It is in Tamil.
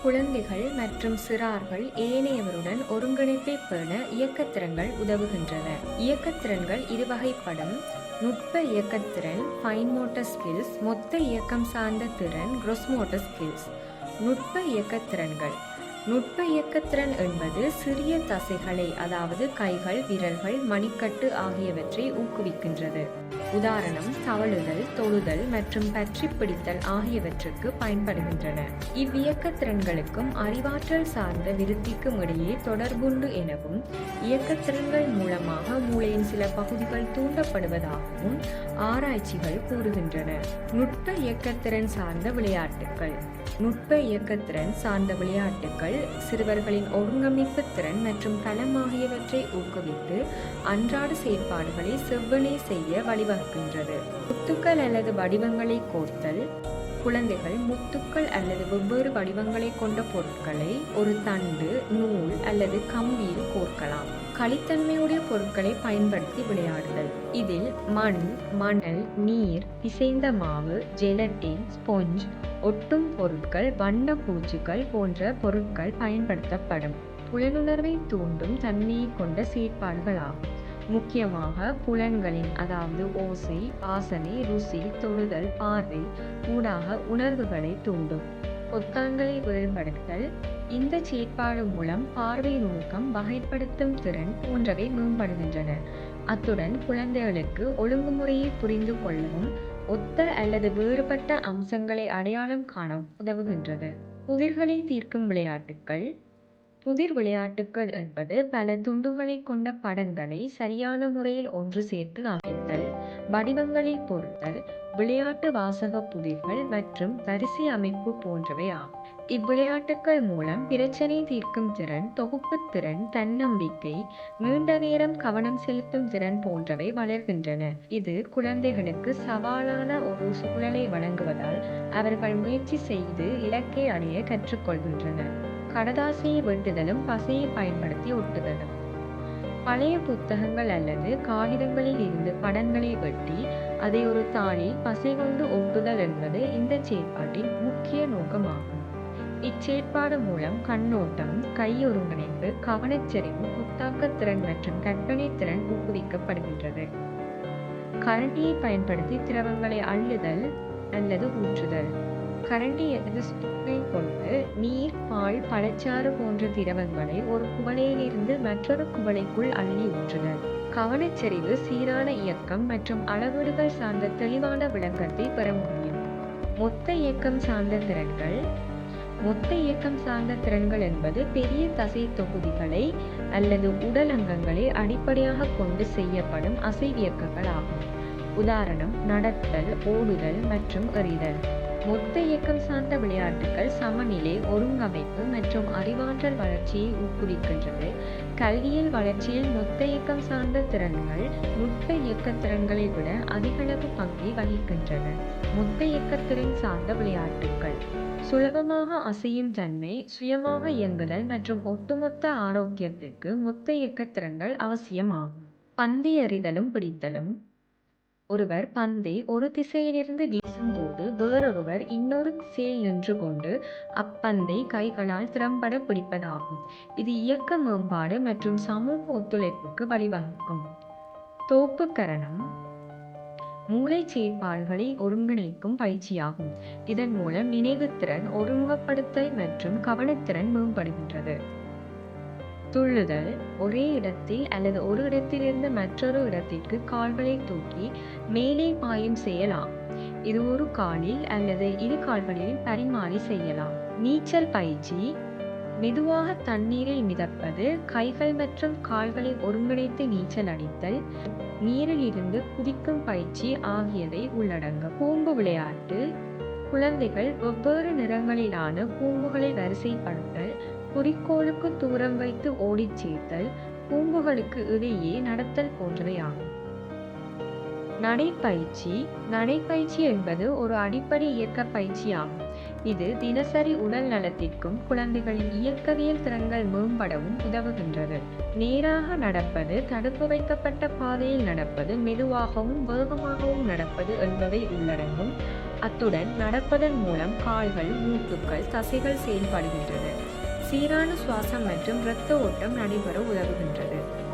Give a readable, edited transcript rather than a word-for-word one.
குழந்தைகள் மற்றும் சிறார்கள் ஏனையவருடன் ஒருங்கிணைப்பை பேண இயக்கத்திறன்கள் உதவுகின்றன. இயக்கத்திறன்கள் இருவகைப்படும். நுட்ப இயக்கத்திறன் ஃபைன் மோட்டர் ஸ்கில்ஸ், மொத்த இயக்கம் சார்ந்த திறன் கிராஸ் மோட்டர் ஸ்கில்ஸ். நுட்ப இயக்கத்திறன்கள். நுட்ப இயக்கத்திறன் என்பது சிறிய தசைகளை, அதாவது கைகள், விரல்கள், மணிக்கட்டு ஆகியவற்றை ஊக்குவிக்கின்றது. உதாரணம் தவழுதல், தொழுதல் மற்றும் பற்றி பிடித்தல் ஆகியவற்றுக்கு பயன்படுகின்றன. இவ்வியக்கத்திறன்களுக்கும் அறிவாற்றல் சார்ந்த விருத்திக்கும் இடையே தொடர்புண்டு எனவும், இயக்கத்திறன்கள் மூலமாக மூளையின் சில பகுதிகள் தூண்டப்படுவதாகவும் ஆராய்ச்சிகள் கூறுகின்றன. நுட்ப இயக்கத்திறன் சார்ந்த விளையாட்டுக்கள். நுட்ப இயக்கத்திறன் சார்ந்த விளையாட்டுக்கள் சிறுவர்களின் ஒருங்கமைப்பு திறன் மற்றும் களம் ஆகியவற்றை ஊக்குவித்து அன்றாட செயற்பாடுகளை செவ்வனே செய்ய வழிவகுக்கின்றது. முத்துக்கள் அல்லது வடிவங்களை கோர்த்தல். குழந்தைகள் முத்துக்கள் அல்லது வெவ்வேறு வடிவங்களை கொண்ட பொருட்களை ஒரு தண்டு, நூல் அல்லது கம்பியில் கோர்க்கலாம். களித்தன்மையுடைய பொருட்களை பயன்படுத்தி விளையாடுதல். இதில் மண், மணல், நீர், பிசைந்த மாவு, ஜெலட்டின், ஸ்பொஞ்ச், ஒட்டும் பொருட்கள், வண்ண பூச்சிகள் போன்ற பொருட்கள் பயன்படுத்தப்படும். புலனுணர்வை தூண்டும் தன்மையை கொண்ட செயற்பாடுகள் ஆகும். முக்கியமாக புலன்களின், அதாவது ஓசை, வாசனை, ருசி, தொடுதல், பார்வை ஊடாக உணர்வுகளை தூண்டும். பொத்தான்களை வேறுபடுத்தல். இந்த செயற்பாடு மூலம் பார்வை நுணுக்கம், வகைப்படுத்தும் திறன் போன்றவை மேம்படுகின்றன. அத்துடன் குழந்தைகளுக்கு ஒழுங்குமுறையை புரிந்து கொள்ளவும் ஒத்த அல்லது வேறுபட்ட அம்சங்களை அடையாளம் காண உதவுகின்றது. புதிர்களை தீர்க்கும் விளையாட்டுக்கள். புதிர் விளையாட்டுக்கள் என்பது பல துண்டுகளை கொண்ட படங்களை சரியான முறையில் ஒன்று சேர்த்து அமைத்தல், வடிவங்களை பொருத்தல், விளையாட்டு வாசக புதிர்கள் மற்றும் வரிசை அமைப்பு போன்றவை ஆகும். இவ்விளையாட்டுக்கள் மூலம் பிரச்சனை தீர்க்கும் திறன், தொகுப்பு திறன், தன்னம்பிக்கை, நீண்ட நேரம் கவனம் செலுத்தும் திறன் போன்றவை வளர்கின்றன. இது குழந்தைகளுக்கு சவாலான ஒரு சூழலை வழங்குவதால் அவர்கள் முயற்சி செய்து இலக்கை அடைய கற்றுக்கொள்கின்றனர். கடதாசியை வெட்டுதலும் பசையை பயன்படுத்தி ஒட்டுதலும். பழைய புத்தகங்கள் அல்லது காகிதங்களில் இருந்து படங்களை வெட்டி அதை ஒரு தாளில் பசை கொண்டு ஒட்டுதல் என்பது இந்த செயற்பாட்டின் முக்கிய நோக்கமாகும். இச்செயற்பாடு மூலம் கண்ணோட்டம், கை ஒருங்கிணைப்பு, கவனச்செறிவு, புத்தாக்கத்திறன் மற்றும் கற்பனை திறன் ஊக்குவிக்கப்படுகின்றது. கரண்டியை பயன்படுத்தி திரவங்களை அள்ளுதல் அல்லது ஊற்றுதல். கரண்டி அல்லது ஸ்பூனை கொண்டு நீர், பால், பழச்சாறு போன்ற திரவங்களை ஒரு குவளையிலிருந்து மற்றொரு குவளைக்குள் அள்ளி ஊற்றுதல். கவனச்செறிவு, சீரான இயக்கம் மற்றும் அளவீடுகள் சார்ந்த தெளிவான விளக்கத்தை பெற முடியும். மொத்த இயக்கம் சார்ந்த திறன்கள். மொத்த இயக்கம் சார்ந்த திறன்கள் என்பது பெரிய தசை தொகுதிகளை அல்லது உடல் அங்கங்களை அடிப்படையாக கொண்டு செய்யப்படும் அசைவியக்கங்கள் ஆகும். உதாரணம் நடத்தல், ஓடுதல் மற்றும் எறிதல். மொத்த இயக்கம் சார்ந்த விளையாட்டுகள் சமநிலை, ஒருங்கமைப்பு மற்றும் அறிவாற்றல் வளர்ச்சியை ஊக்குவிக்கின்றது. கல்வியல் வளர்ச்சியில் மொத்த இயக்கம் சார்ந்த திறன்கள் நுட்ப இயக்கத்திறன்களை விட அதிகளவு பங்கை வகிக்கின்றன. மொத்த இயக்கத்திறன் சார்ந்த விளையாட்டுகள். சுலபமாக அசையும் தன்மை, சுயமாக இயங்குதல் மற்றும் ஒட்டுமொத்த ஆரோக்கியத்திற்கு மொத்த இயக்கத்திறன்கள் அவசியமாகும். பந்து எறிதலும் பிடித்தலும். ஒருவர் பந்தை ஒரு திசையிலிருந்து வீசும்போது வேறொருவர் இன்னொரு திசையில் நின்று கொண்டு அப்பந்தை கைகளால் திறம்பட பிடிப்பதாகும். இது இயக்க மேம்பாடு மற்றும் சமூக ஒத்துழைப்புக்கு வழிவகுக்கும். தோப்புக்கரணம் மூளை செயற்பாடுகளை ஒருங்கிணைக்கும் பயிற்சியாகும். இதன் மூலம் நினைவுத்திறன், ஒருமுகப்படுத்தல் மற்றும் கவனத்திறன் மேம்படுகின்றது. துள்ளுதல். ஒரே இடத்தில் அல்லது ஒரு இடத்திலிருந்து மற்றொரு இடத்திற்கு கால்களை தூக்கி மேலே பாயும் செயலாம். இது ஒரு காலில் அல்லது இரு கால்களில் பரிமாறி செய்யலாம். நீச்சல் பயிற்சி. மெதுவாக தண்ணீரில் மிதப்பது, கைகள் மற்றும் கால்களை ஒருங்கிணைத்து நீச்சல் அடித்தல், நீரில் இருந்து குதிக்கும் பயிற்சி ஆகியவை உள்ளடங்கும். கூம்பு விளையாட்டு. குழந்தைகள் வெவ்வேறு நிறங்களிலான கூம்புகளை வரிசைப்படுத்தல், குறிக்கோளுக்கு தூரம் வைத்து ஓடிச் சேர்த்தல், கூம்புகளுக்கு இடையே நடத்தல் போன்றவை ஆகும். நடைப்பயிற்சி. நடைப்பயிற்சி என்பது ஒரு அடிப்படை இயக்க பயிற்சி ஆகும். இது தினசரி உடல் நலத்திற்கும் குழந்தைகளின் இயக்கவியல் திறன்கள் மேம்படவும் உதவுகின்றது. நேராக நடப்பது, தடுப்பு வைக்கப்பட்ட பாதையில் நடப்பது, மெதுவாகவும் வேகமாகவும் நடப்பது என்பவை உள்ளடங்கும். அத்துடன் நடப்பதன் மூலம் கால்கள், மூட்டுக்கள், தசைகள் செயல்படுகின்றன. சீரான சுவாசம் மற்றும் இரத்த ஓட்டம் நடைபெற உதவுகின்றது.